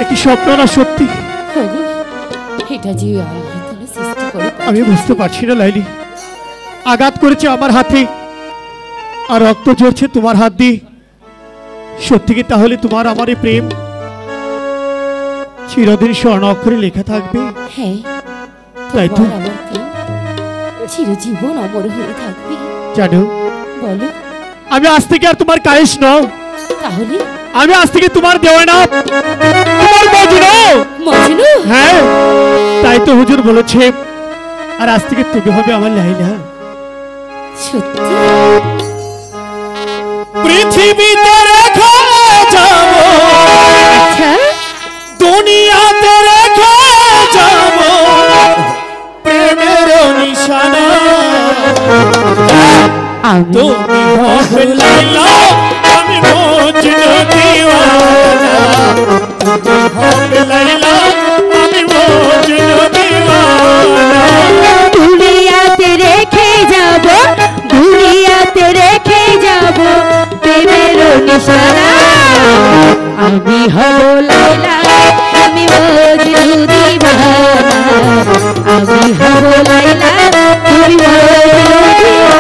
একটি স্বপ্ন না সত্যি? এটা যে আল্লাহ তাআলা সৃষ্টি করে আমি বুঝতে পারছি না লাইলি। আঘাত করেছে আমার হাতে আর রক্ত ঝরছে তোমার হাত দিয়ে। সত্যি কি তাহলে তোমার আমার এই প্রেম চিরদিন স্বর্ণ অক্ষরে লেখা থাকবে? হ্যাঁ, তাই তো। আমার প্রেম চিরজীবন অমর হয়ে থাকবে। জানো, বলো, আমি আজ থেকে আর তোমার কায়েস নও। তাহলে আমি আজ থেকে তোমার দেওয়ানা, তোমার মজনু। মজনু? হ্যাঁ, তাই তো হুজুর বলেছে। আর আজ থেকে তুমি হবে আমার লাইলা। সত্যি? পৃথিবীতে রেখে যাব, আচ্ছা, দুনিয়াতে রেখে যাব প্রেমের নিশানা। তুমি হবে লাইলা, আমি মজনু দিওয়ানা। তুমি হবে লাইলা, আমি মজনু দিওয়ানা। দুনিয়াতে রেখে যাব, দুনিয়াতে রেখে যাব প্রেমের নিশানা। আমি হব লাইলা, আমি মজনু দিওয়ানা। আমি হব লাইলা, তুমি মজনু দিওয়ানা।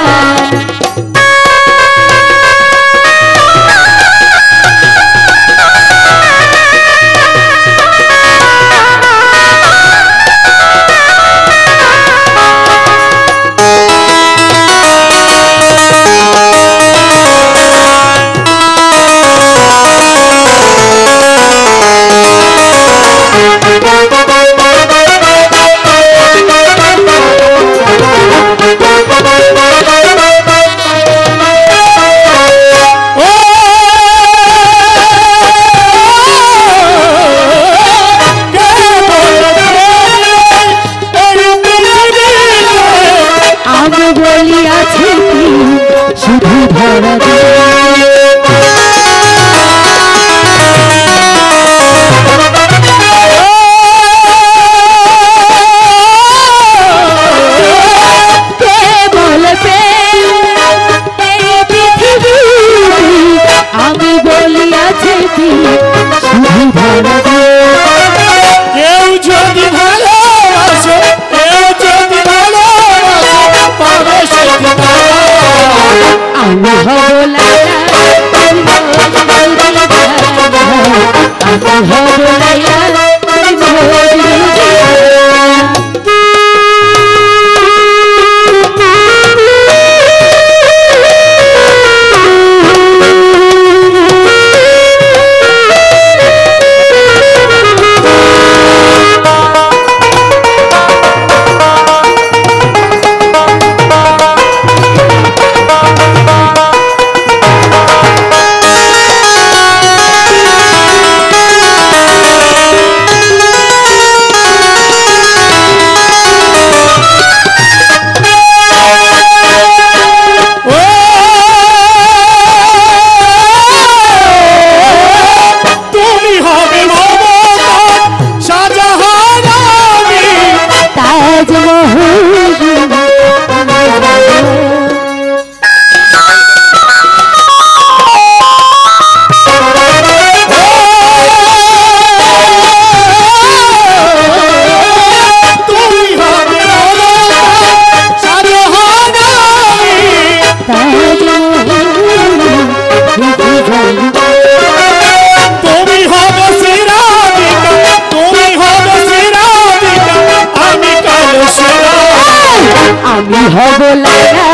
আমি হব লাইলা,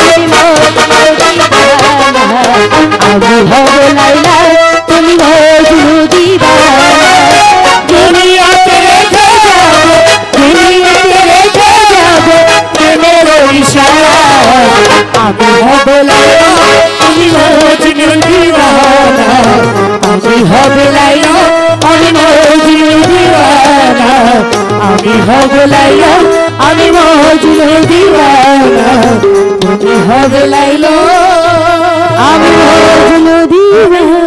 তুমি মজনু দিওয়ানা। আমি হব লাইলা, তুমি মজনু দিওয়ানা। দুনিয়াতে রেখে যাব, দুনিয়াতে রেখে যাব প্রেমের ইশারা। আমি হব লাইলা, তুমি মজনু দিওয়ানা। আমি হব লাইলা, আমি মজনু দিওয়ানা। আমি হব লাইলা, আমি মজনু দিওয়ানা। তুমি হবে লাইলা, আমি মজনু দিওয়ানা।